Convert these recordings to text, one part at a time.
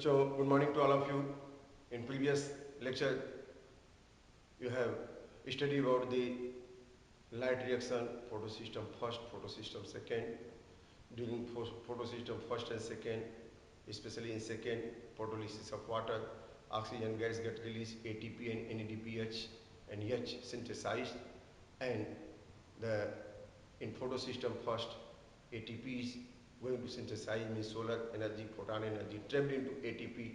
So, good morning to all of you. In previous lecture, you have studied about the light reaction, photosystem first, photosystem second. During photosystem first and second, especially in second, photolysis of water, oxygen gas get released, ATP and NADPH and H synthesized, and the in photosystem first, ATP is going to synthesize means solar energy, photon energy trapped into ATP.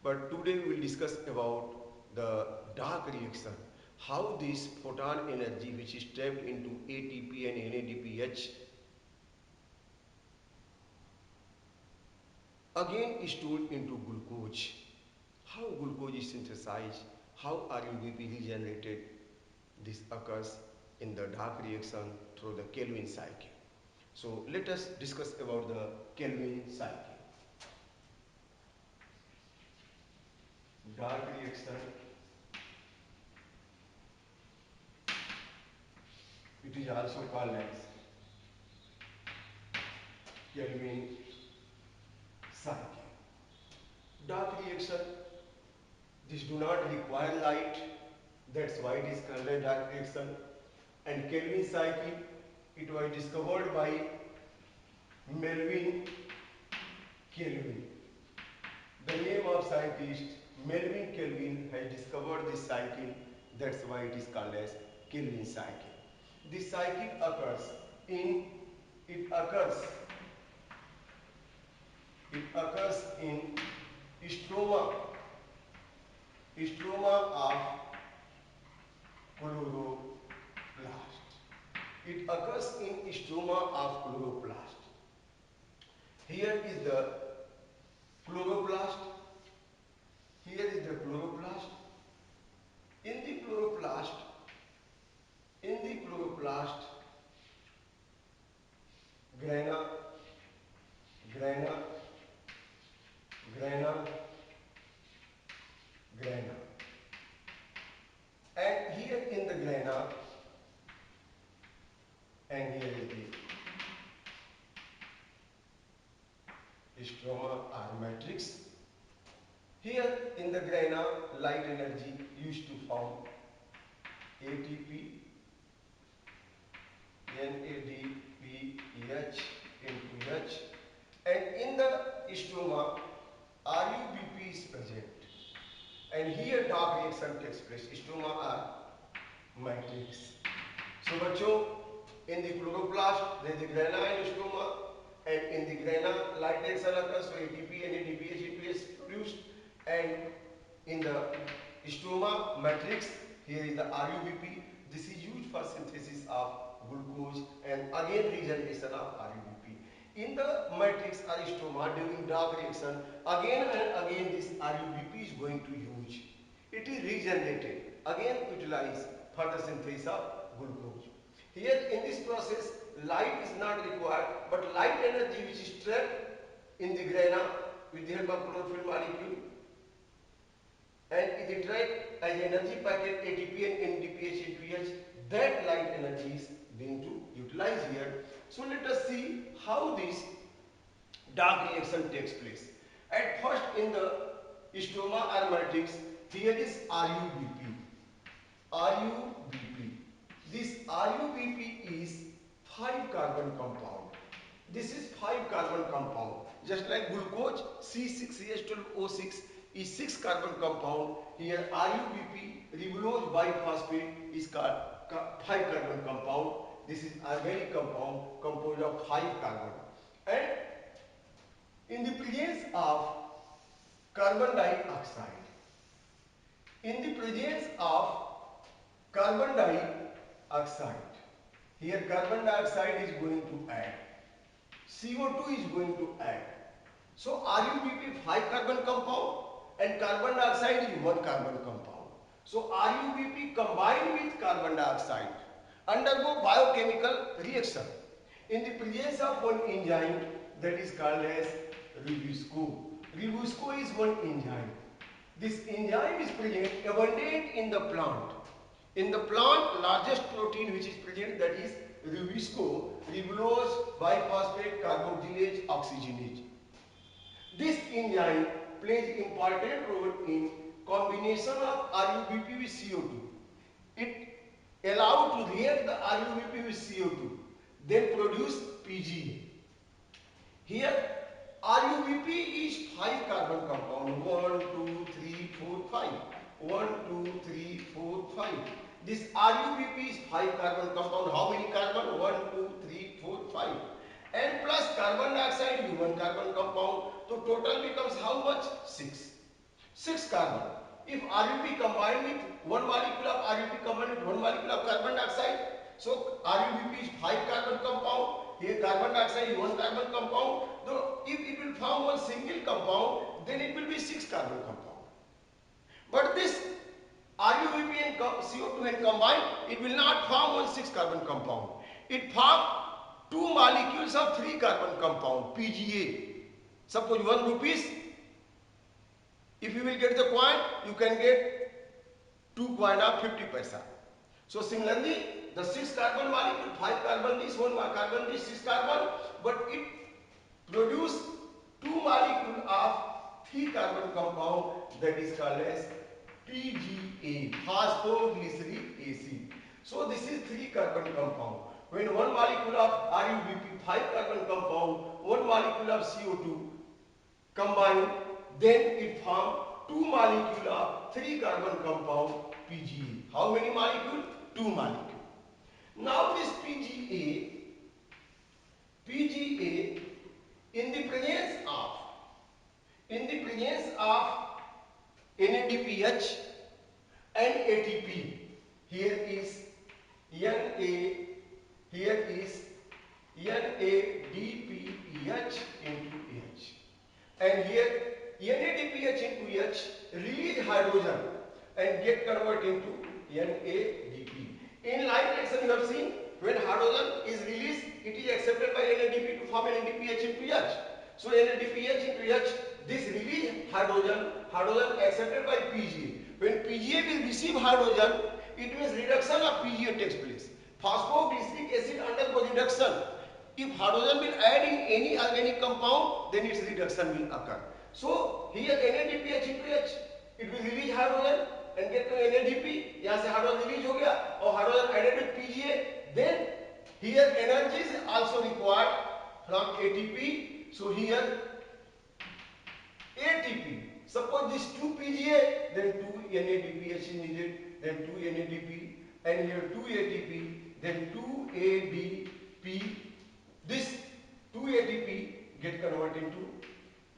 But today we will discuss about the dark reaction, how this photon energy which is trapped into ATP and NADPH again is stored into glucose. How glucose is synthesized, how RUBP regenerated, this occurs in the dark reaction through the Kelvin cycle. So let us discuss about the Kelvin cycle. Dark reaction, it is also called as Kelvin cycle. Dark reaction, this do not require light, that's why it is called a dark reaction. And Kelvin cycle, it was discovered by Melvin Kelvin. The name of scientist Melvin Kelvin has discovered this cycle, that's why it is called as Kelvin cycle. This cycle occurs in it occurs in stroma of chloroplast. It occurs in stroma of chloroplast. Here is the chloroplast. Here is the chloroplast. In the chloroplast, grana, grana, grana, grana. And here in the grana, and here is the stroma or matrix. Here in the grana, light energy used to form ATP, NADPH into H, and in the stroma, RUBP is present. And here dark reaction takes place. Stroma are matrix. So बच्चों, in the chloroplast there is the grana and stroma, and in the grana light reaction occurs, so ATP and NADPH is produced, and in the stroma matrix here is the RUBP. This is used for synthesis of glucose and again regeneration of RUBP. In the matrix or stroma during dark reaction, again and again this RUBP is going to use. It is regenerated, again utilized for the synthesis of glucose. Here in this process, light is not required, but light energy which is trapped in the grana with the help of chlorophyll molecule, and it is trapped as energy packet ATP and NADPH into H. That light energy is being to utilize here. So let us see how this dark reaction takes place. At first in the stroma or matrix, here is RUBP. RUBP. This RUBP is 5 carbon compound. This is 5 carbon compound. Just like glucose, C6H12O6 is 6 carbon compound. Here RUBP, ribulose biphosphate, is called 5 carbon compound. This is organic compound composed of 5 carbon. And in the presence of carbon dioxide, in the presence of carbon dioxide, here carbon dioxide is going to add, CO2 is going to add. So RUBP 5 carbon compound and carbon dioxide is 1 carbon compound. So RUBP combined with carbon dioxide undergo biochemical reaction in the presence of one enzyme that is called as Ribosco. Ribosco is one enzyme. This enzyme is present abundant in the plant. In the plant, largest protein which is present, that is Ribosco, ribulose biphosphate carboxylase oxygenase. This enzyme plays important role in combination of RuBP with CO2. It allows to react the RuBP with CO2, then produce PGA. Here RuBP is 5 carbon compound, 1, 2, 3, 4, 5. 1, 2, 3, 4, 5. This RuBP is 5 carbon compound. How many carbon? 1, 2, 3, 4, 5. And plus carbon dioxide is 1 carbon compound. So total becomes how much? 6. 6 carbon. If RuB combined with 1 molecule of RuB combined with 1 molecule of carbon dioxide, so RuBP is 5 carbon compound. Here carbon dioxide is 1 carbon compound. So if it will form one single compound, then it will be 6 carbon compound. But this RuBP and CO2 when combined, it will not form one 6 carbon compound. It forms 2 molecules of 3 carbon compound, PGA. Suppose 1 rupees, if you will get the coin, you can get 2 coin of 50 paisa. So similarly, the 6 carbon molecule, 5 carbon this, 1 carbon this, 6 carbon, but it produce 2 molecule of 3 carbon compound, that is called as PGA, phosphoglyceric acid. So this is 3 carbon compound. When 1 molecule of RuBP, 5 carbon compound, 1 molecule of CO2 combine, then it form 2 molecule of 3 carbon compound, PGA. How many molecule? 2 molecule. Now this PGA in the presence of NADPH and ATP, here is NADPH into H, and here NADPH into H release hydrogen and get converted into NADP. In like reaction you have seen, when hydrogen is released, it is accepted by NADP to form NADPH into H. So NADPH into H, this release hydrogen accepted by PGA. When PGA will receive hydrogen, it means reduction of PGA takes place. Phosphoglyceric acid undergoes reduction. If hydrogen will add in any organic compound, then its reduction will occur. So here NADPH into H, it will release hydrogen and get to NADP. यहाँ से hydrogen release हो गया और hydrogen added with PGA. Then here energy is also required from ATP. So here ATP. Suppose this 2 PGA, then 2 NADPH is needed, then 2 NADP, and here 2 ATP, then 2 ADP. This 2 ATP get converted into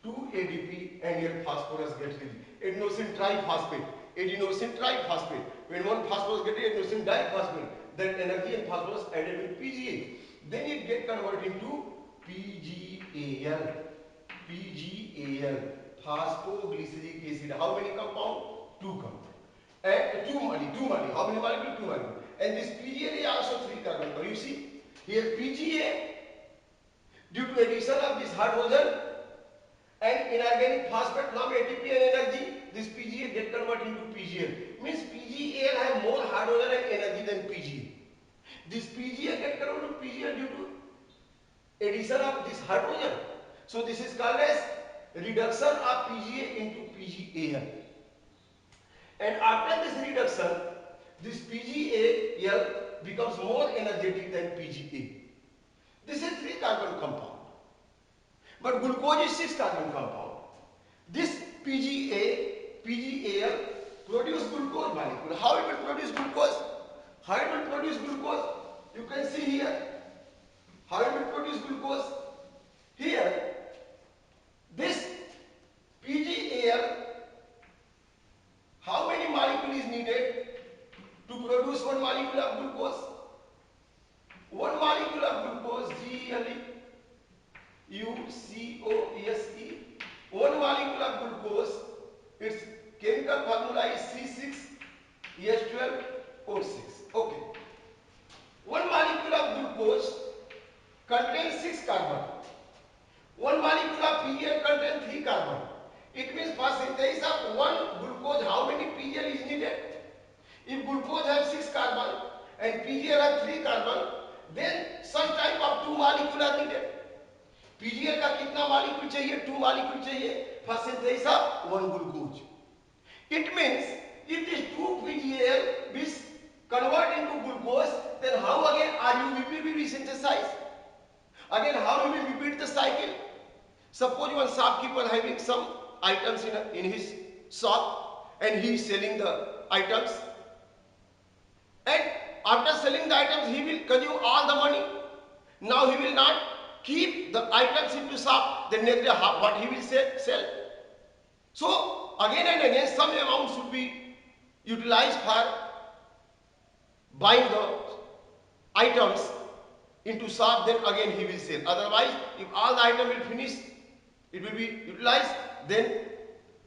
2 ADP, and here phosphorus gets released. Adenosine triphosphate. Adenosine triphosphate. When one phosphorus gets adenosine diphosphate, then energy and phosphorus added with PGA. Then it get converted into PGAL. PGAL. Phosphoglyceric acid. How many compound? 2 compound. And 2 molecule. How many molecule? 2 molecule. And this PGA is also 3 carbon. You see here PGA, due to addition of this hydrogen and inorganic phosphate from ATP and energy, this PGA get converted into PGL. Means PGAL have more hydrogen and energy than PGA. This PGA get converted to PGL due to addition of this hydrogen. So this is called as reduction of PGA into PGAL. And after this reduction, this PGAL becomes more energetic than PGA. This is 3 carbon compound. But glucose is 6 carbon compound. This PGAL produce glucose molecule. How it will produce glucose? How it will produce glucose? You can see here. How it will produce glucose? Here, this PGAL, how many molecule is needed to produce 1 molecule of glucose? 1 molecule of glucose, GluCOSE. 1 molecule of glucose, its chemical formula is C6H12O6. Okay. 1 molecule of glucose contains 6 carbon. 1 molecule of PGL contains 3 carbon. It means for synthesis of 1 glucose, how many PGL is needed? If glucose has 6 carbon and PGL has 3 carbon, then such type of 2 molecules are needed. PGL का कितना molecule चाहिए? 2 molecule चाहिए for synthesis of 1 glucose. It means if this 2 PGL is converted into glucose, then how again RUBP will be synthesized? Again, how we will repeat the cycle? Suppose one shopkeeper having some items in his shop and he is selling the items, and after selling the items he will consume all the money. Now he will not keep the items into shop, then next day what he will sell. So again and again some amount should be utilized for buying the items into shop, then again he will sell. Otherwise, if all the item will finish, it will be utilized, then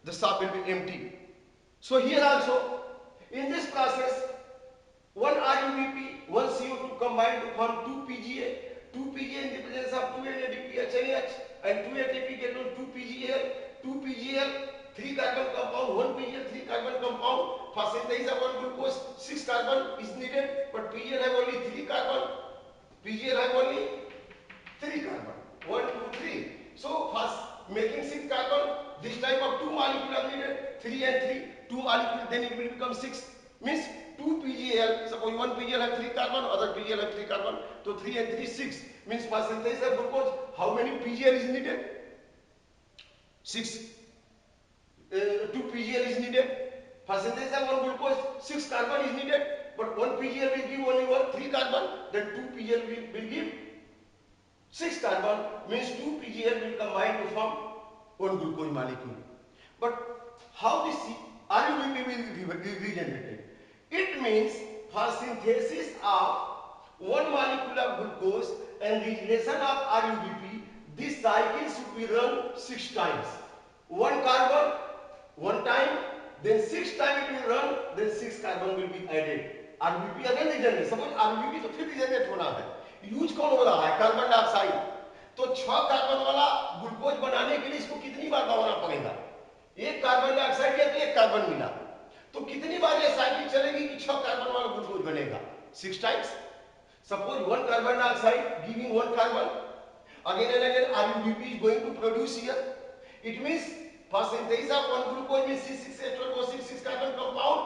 the shop will be empty. So here also, in this process, one RUBP, one CO2 combined to form 2 PGA. 2 PGA in the presence of 2 NADP HNH and 2 ATP get on 2 PGL. 2 PGL, 3 carbon compound, 1 PGL, 3 carbon compound. For synthesis of 1 glucose, 6 carbon is needed, but PGL have only 3 carbon. PGL have only 3 carbon. 1, 2, 3. So first making 6 carbon, this type of 2 molecules are needed. 3 and 3, 2 molecules, then it will become 6. Means 2 PGL, suppose 1 PGL have 3 carbon, other PGL have 3 carbon. So 3 and 3, 6. Means for synthesis of glucose, how many PGL is needed? 6. 2 PGL is needed. For synthesis of 1 glucose, 6 carbon is needed. But 1 PGL will give only 3 carbon, then 2 PGL will give 6 carbon, means 2 PGL will combine to form 1 glucose molecule. But how this RUBP will be regenerated? It means for synthesis of 1 molecule of glucose and regeneration of RUBP, this cycle should be run 6 times. 1 carbon, 1 time, then 6 times it will run, then 6 carbon will be added. RUBP again regenerate. Suppose RUBP तो फिर regenerate होना है. Use कौन हो रहा है? Carbon dioxide. तो 6 carbon वाला ग्लूकोज बनाने के लिए इसको कितनी बार दबाना पड़ेगा? एक कार्बन डाइऑक्साइड या तो एक कार्बन मिला, तो कितनी बार ये साइकिल चलेगी कि 6 कार्बन वाला ग्लूकोज बनेगा? 6 times. Suppose 1 carbon dioxide giving 1 carbon, again and again RUBP is going to produce here. It means for synthesis of 1 glucose means C6H12O6 6 carbon compound.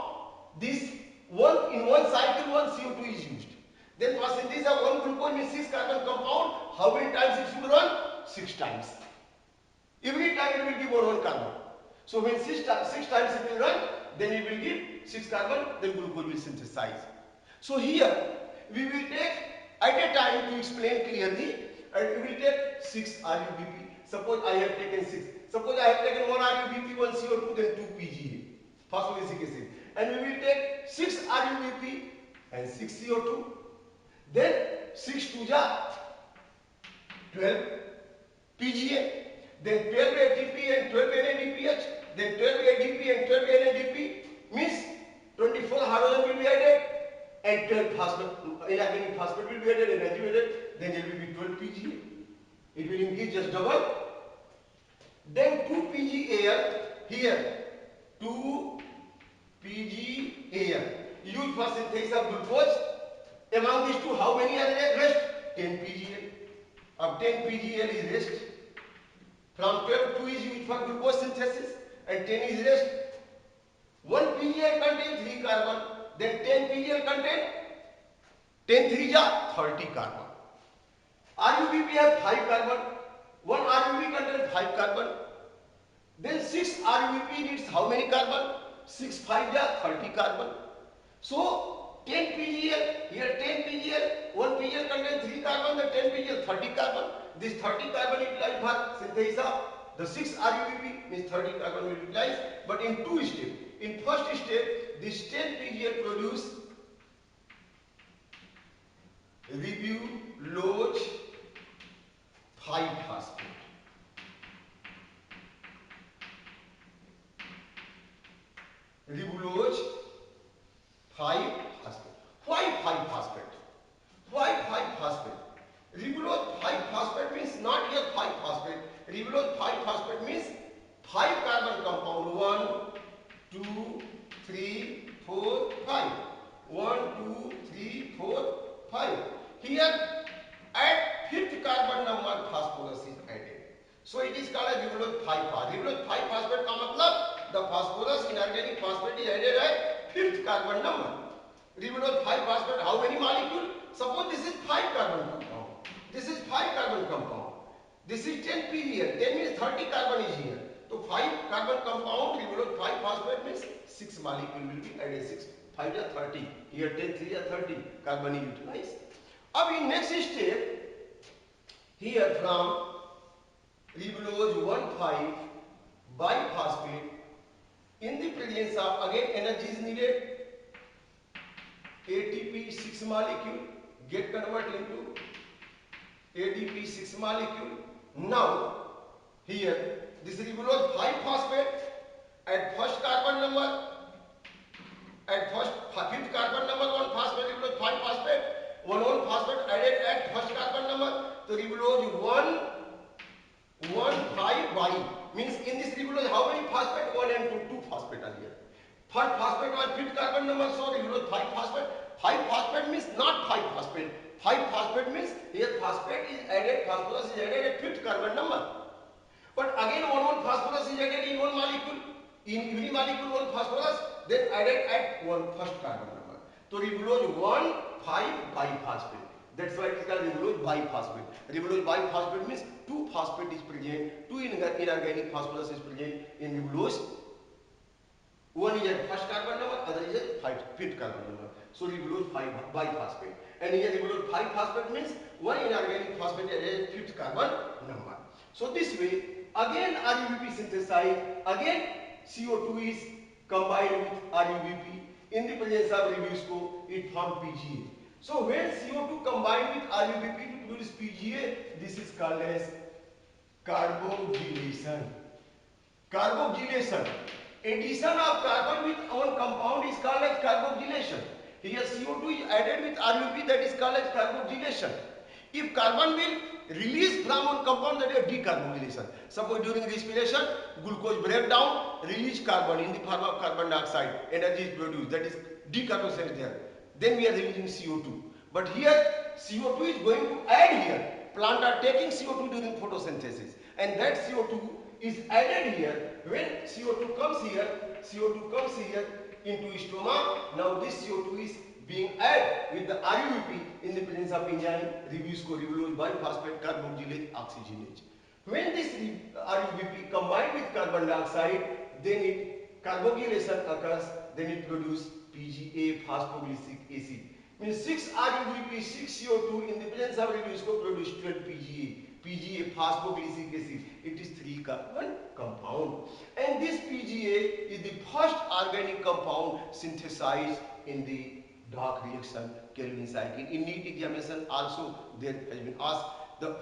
This one in one cycle 1 CO2 is used. Then for synthesis of 1 glucose means 6 carbon compound. How many times it should run? 6 times. Every time it will give 1 carbon. So when 6 times it will run, then it will give 6 carbon, then glucose will synthesize. So here we will take at a time to explain clearly, and we will take 6 RUBP. Suppose I have taken 6. Suppose I have taken 1 RUBP, 1 CO2, then 2 PGA. Phosphoric acid. And we will take 6 RUBP and 6 CO2. Then 6 to 12 PGA. Then 12 ATP and 12 NADPH. Then 12 ADP and 12 NADP. Means 24 hydrogen will be added and 12 inorganic phosphate will be added, energy will be added. Then it will be 12 PGA. It will increase just double. Then 2 PGAL here. 2 PGAL used for synthesis of glucose. Among these two, how many are rest? 10 PGL. Of 10 PGL is rest. From 12, 2 is used for glucose synthesis and 10 is rest. 1 PGL contains 3 carbon. Then 10 PGL contain 10 3 30 carbon. RUBP have 5 carbon. 1 RUBP contains 5 carbon. Then 6 RUBP needs how many carbon? 6 5 30 carbon. So 10 PGL, here 10 PGL, 1 PGL contains 3 carbon, then 10 PGL 30 carbon. This 30 carbon utilized for synthesis of the 6 RUBP means 30 carbon will utilize, but in 2 steps. In first step, this 10 PGL produce ribulose 5-phosphate. Ribulose 5-phosphate. Why 5-phosphate? Why 5-phosphate? Ribulose 5-phosphate means not here 5-phosphate. Ribulose 5-phosphate means 5 carbon compound. 1, 2, 3, 4, 5. 1, 2, 3, 4, 5. Here at 5th carbon number phosphorus is added. So it is called as ribulose 5-phosphate. Ribulose 5-phosphate का मतलब the phosphorus inorganic phosphate is added at fifth carbon number. Ribulose 5-phosphate, how many molecules? Suppose this is 5 carbon compound. This is 5 carbon compound. This is 10 p here. 10 means 30 carbon is here. So 5 carbon compound ribulose 5-phosphate means 6 molecule will be added. 6 5 are 30. Here 10 3 are 30 carbon is utilized. Now in next step, here from ribulose 1,5 biphosphate, in the presence of again energy is needed. ATP 6 molecule get converted into ADP 6 molecule. Now here this ribulose 5-phosphate at first carbon number, at first fifth carbon number 1 phosphate ribulose 5-phosphate, 1 phosphate added at first carbon number. So ribulose 1,5 means in this ribulose how many phosphate? 1 and 2 phosphate are here. First phosphate was fifth carbon number, so ribulose 5-phosphate. 5-phosphate means not 5-phosphate. 5-phosphate means here phosphate is added, phosphorus is added at fifth carbon number. But again 1 phosphorus is added in one molecule. In every molecule 1 phosphorus, then added at first carbon number. So ribulose 1,5 biphosphate. That's why it is called ribulose biphosphate. Ribulose biphosphate means 2 phosphate is present, 2 inorganic phosphorus is present in ribulose. One is at first carbon number, other is at fifth carbon number. So ribulose 5 biphosphate. And here ribulose 5-phosphate means 1 inorganic phosphate at fifth carbon number. So this way, again RUBP synthesized, again CO2 is combined with RUBP. In the presence of Ribusco, it forms PGA. So when CO2 combined with RUBP to produce PGA, this is called as carboxylation. Carboxylation. Addition of carbon with one compound is called as carboxylation. Here CO2 is added with RUP, that is called as carboxylation. If carbon will release from one compound, that is decarboxylation. Suppose during respiration, glucose break down, release carbon in the form of carbon dioxide, energy is produced, that is decarboxylation is there. Then we are releasing CO2. But here CO2 is going to add here. Plants are taking CO2 during photosynthesis, and that CO2 is added here. When CO2 comes here into stoma. Now this CO2 is being added with the RUP in the presence of enzyme Ribusco, ribulose biphosphate carboxylase oxygenase. When this RUBP combined with carbon dioxide, then it carboxylation occurs, then it produces PGA, phosphoglycic acid. Means 6 RUBP, 6 CO2 in the presence of Ribusco produce 12 PGA. PGA, phosphoglycic acid. It is 3 carbon compound. And this PGA is the first organic compound synthesized in the dark reaction Calvin cycle. In NEET examination also there has been asked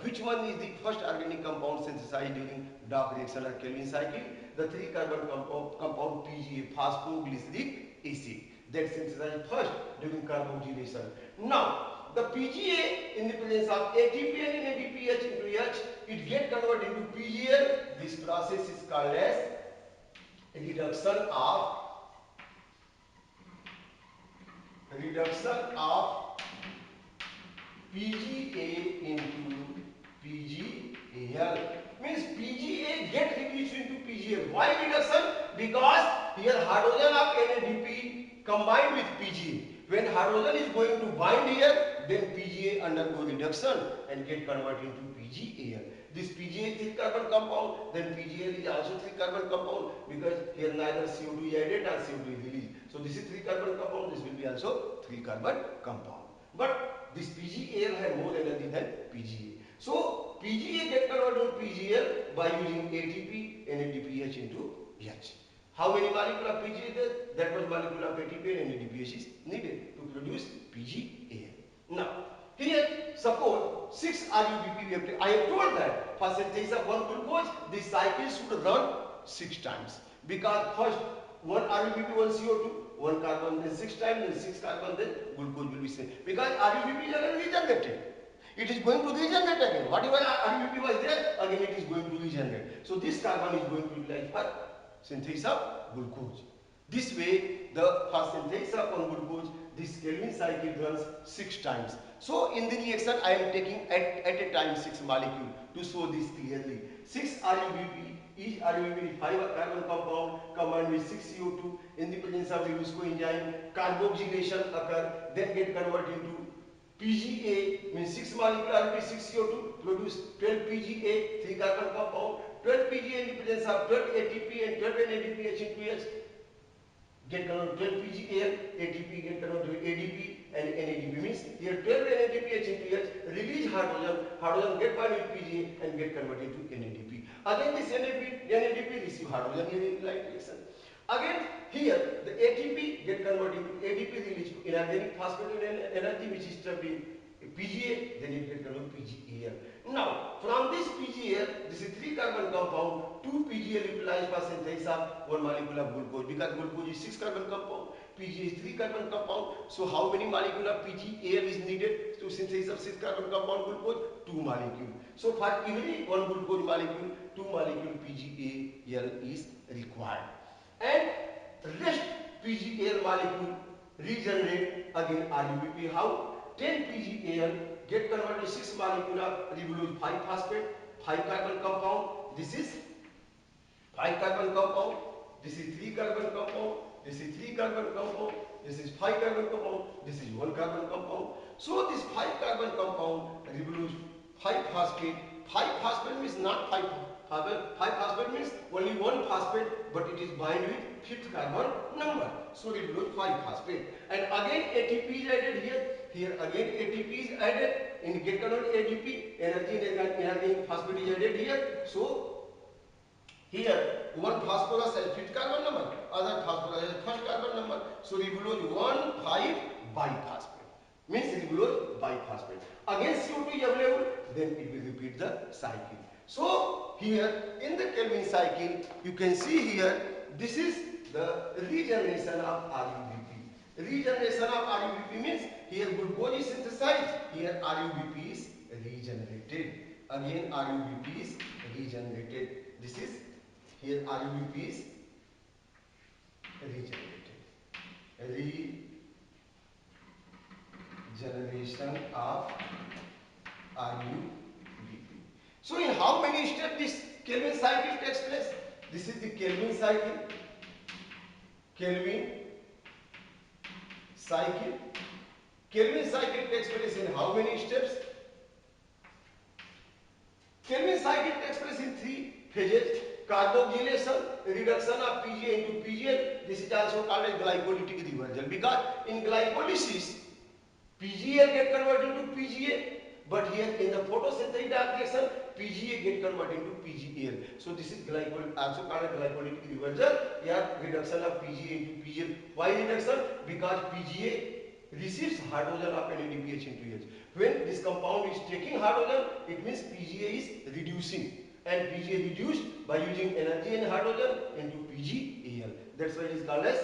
which one is the first organic compound synthesized during dark reaction or Calvin cycle. The 3 carbon compound PGA, phosphoglyceric acid, that synthesized first during carboxylation. Now the PGA in the presence of ATP and NADPH into H, it get converted into PGL. This process is called as reduction of PGA into PGAL. Means PGA get reduced into PGA. Why reduction? Because here hydrogen of NADP combined with PGA. When hydrogen is going to bind here, then PGA undergo reduction and get converted into PGAL. This PGA is 3 carbon compound, then PGL is also 3 carbon compound, because here neither CO2 is added nor CO2 is released. So this is 3 carbon compound, this will be also 3 carbon compound. But this PGAL has more energy than PGA. So PGA get converted to PGL by using ATP, NADPH into H. How many molecules of PGA there? That much molecule of ATP and NADPH is needed to produce PGAL. Now, here suppose 6 RUBP. I have told that for synthesis of one glucose, this cycle should run 6 times. Because first 1 RUBP, 1 CO2, 1 carbon, then 6 times, then 6 carbon, then glucose will be sent. Because RUBP is again regenerated. It is going to regenerate again. Whatever RUBP was there, again it is going to regenerate. So this carbon is going to utilize for synthesis of glucose. This way, for synthesis of one glucose, this Kelvin cycle runs 6 times. So in the reaction I am taking at a time 6 molecule to show this clearly. 6 RuBP, each RuBP 5 carbon compound combined with 6 CO2 in the presence of Revusco enzyme, carboxylation occur, then get converted into PGA, means 6 molecule RuB 6 CO2 produce 12 PGA, 3 carbon compound, 12 PGA in the presence of 12 ATP and 12 NADPH into H, get converted 12 PGAL, ATP get converted to ADP and NADP, means here 12 NADPH into H, release hydrogen get bound with PGA and get converted to NADP. Again this NADP receive hydrogen in light reaction. Again here the ATP get converted into ADP, release inorganic phosphate energy which is trapped in PGA, then it get converted to PGAL. Now from this PGAL, this is 3 carbon compound, 2 PGAL utilized for synthesis of 1 molecule of glucose, because glucose is 6 carbon compound, PGA is 3 carbon compound. So how many molecule of PGAL is needed to synthesis of 6 carbon compound glucose? 2 molecule. So for every 1 glucose molecule, 2 molecule PGAL is required. And rest PGAL molecule regenerate again RuBP. How? 10 PGAL get converted to 6 molecule of ribulose 5 phosphate, 5 carbon compound. This is 5 carbon compound. This is 3 carbon compound. This is 3 carbon compound. This is 5 carbon compound. This is 1 carbon compound. So this 5 carbon compound ribulose 5 phosphate. 5 phosphate means not 5 phosphate. 5 phosphate means only 1 phosphate, but it is bind with 5th carbon number. So ribulose 5 phosphate. And again ATP is added here. Here again ATP is added in get converted ADP, energy inorganic phosphate is added here. So here one phosphorus has 5th carbon number, other phosphorus has 1st carbon number. So ribulose 1,5 biphosphate, means ribulose biphosphate. Again CO2 is available, then it will repeat the cycle. So here in the Kelvin cycle, you can see here this is the regeneration of RuBP. Regeneration of RuBP means here glucose is synthesized, here RuBP is regenerated. Again RuBP is regenerated. This is here RuBP is regenerated. Regeneration of RuBP. So in how many steps this Kelvin cycle takes place? This is the Kelvin cycle. Kelvin cycle. Kelvin cycle takes place in how many steps? Kelvin cycle takes place in 3 phases. Carboxylation, reduction of PGA into PGL. This is also called as glycolytic reversal, because in glycolysis PGL get converted into PGA, but here in the photosynthetic reaction PGA get converted into PGAL. So this is also called as glycolytic reversal. Here reduction of PGA into PGL. Why reduction? Because PGA receives hydrogen of NADPH into H. When this compound is taking hydrogen, it means PGA is reducing, and PGA reduced by using energy and hydrogen into PGAL. That's why it is called as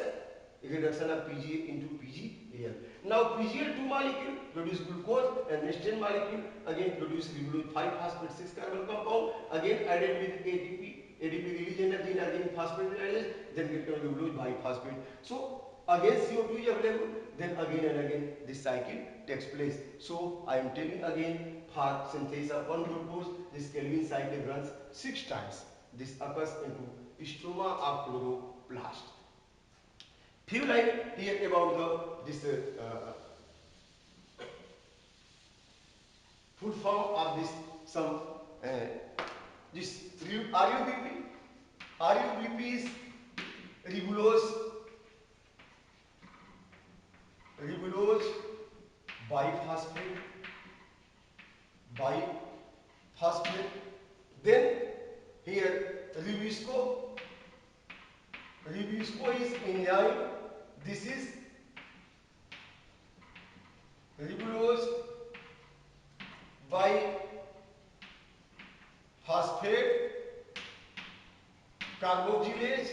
reduction of PGA into PGAL. Now PGL2 molecule produce glucose, and next 10 molecule again produce ribulose 5 phosphate 6 carbon compound, again added with ATP. ADP release energy, inorganic phosphate release, then get ribulose biphosphate. So again CO2 is available, then again and again this cycle takes place. So I am telling again, for synthesis of 1 glucose, this Kelvin cycle runs 6 times. This occurs into stroma of chloroplast. Few lines here about this full form of this this RuBP. RuBP is ribulose biphosphate. Then here Revusco is enzyme. This is ribulose biphosphate carboxylase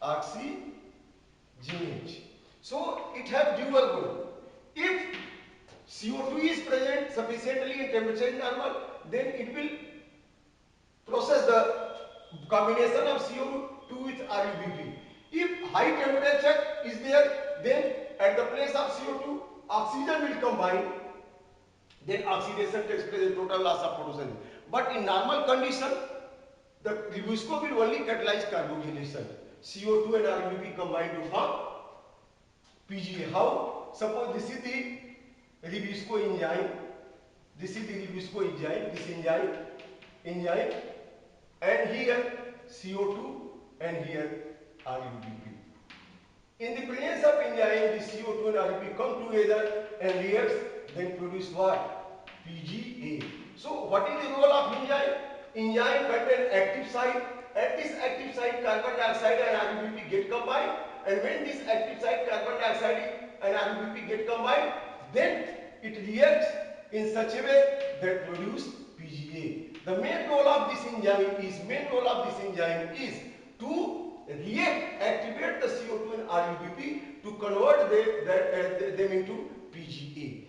oxygenase. So it has dual goal. If CO2 is present sufficiently in temperature normal, then it will process the combination of CO2 with RUBP. If high temperature is there, then at the place of CO2, oxygen will combine, then oxidation takes place, total loss of photosynthesis. But in normal condition, the Rubisco will only catalyze carbonylation. CO2 and RUBP combine to form PGA. How? Suppose this is the Rubisco enzyme. This is the Rubisco enzyme. This enzyme, and here CO2 and here RUBP. In the presence of enzyme, the CO2 and RUBP come together and reacts, then produce what? PGA. So what is the role of enzyme? Enzyme contains active site. At this active site, carbon dioxide and RUBP get combined. And when this active site, carbon dioxide and RUBP get combined, then it reacts in such a way that produce PGA. The main role of this enzyme is to react, activate the CO2 and RUBP to convert them into PGA.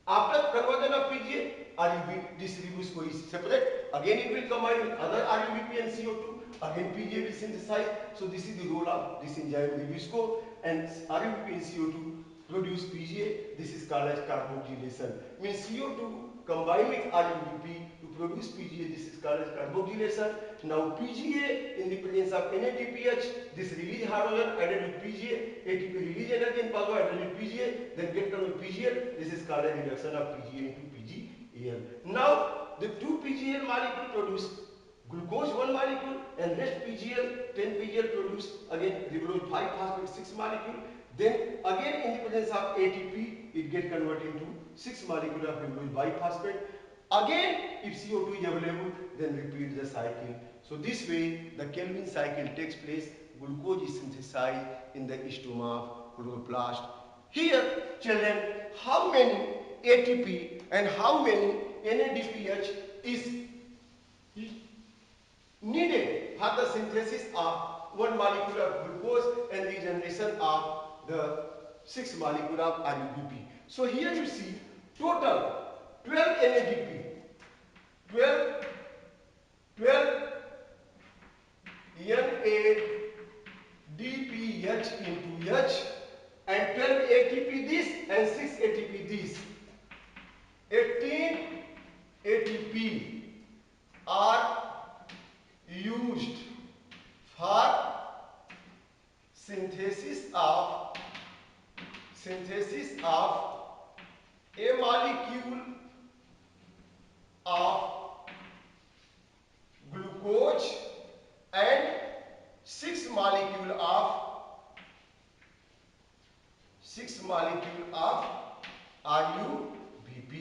After conversion of PGA, RUBP, this Rubisco is separate. Again it will combine with other RUBP and CO2. Again PGA will synthesize. So this is the role of this enzyme Rubisco, and RUBP and CO2 produce PGA. This is called as carboxylation. Means CO2 combine with RUBP to produce PGA. This is called as carboxylation. Now PGA in the presence of NADPH, this release hydrogen added with PGA, ATP release energy and power added with PGA, then get come with PGL. This is called a reduction of PGA into PGAL. Now the two PGL molecule produce glucose 1 molecule, and rest PGL, 10 PGL produce again ribulose 5 phosphate 6 molecule. Then again in the presence of ATP, it get converted into 6 molecule of ribulose biphosphate. Again, if CO2 is available, then repeat the cycle. So this way, the Calvin cycle takes place. Glucose is synthesized in the stoma of chloroplast. Here, children, how many ATP and how many NADPH is needed for the synthesis of 1 molecule of glucose and regeneration of the 6 molecule of RUBP. So here you see total 12 NADP, 12 NADPH into H, and 12 ATP this and 6 ATP this. 18 ATP are used for synthesis of a molecule of glucose and 6 molecule of RUBP.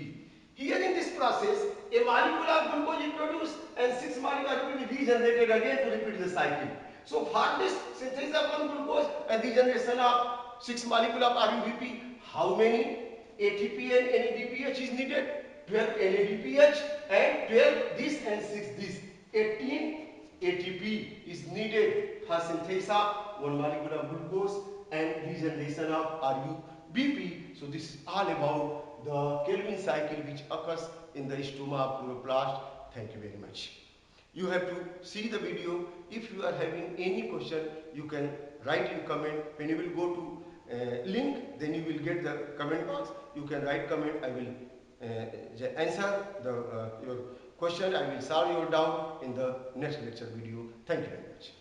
Here in this process, a molecule of glucose is produced and 6 molecules will be regenerated again to repeat the cycle. So for this synthesis of 1 glucose and regeneration of 6 molecule of RUBP, how many ATP and NADPH is needed? 12 NADPH and 12 this and 6 this. 18 ATP is needed for synthesis of 1 molecule of glucose and regeneration of RUBP. So this is all about the Calvin cycle which occurs in the stoma of chloroplast. Thank you very much. You have to see the video. If you are having any question, you can write in comment. When you will go to link, then you will get the comment box. You can write comment. I will answer your question. I will solve your doubt in the next lecture video. Thank you very much.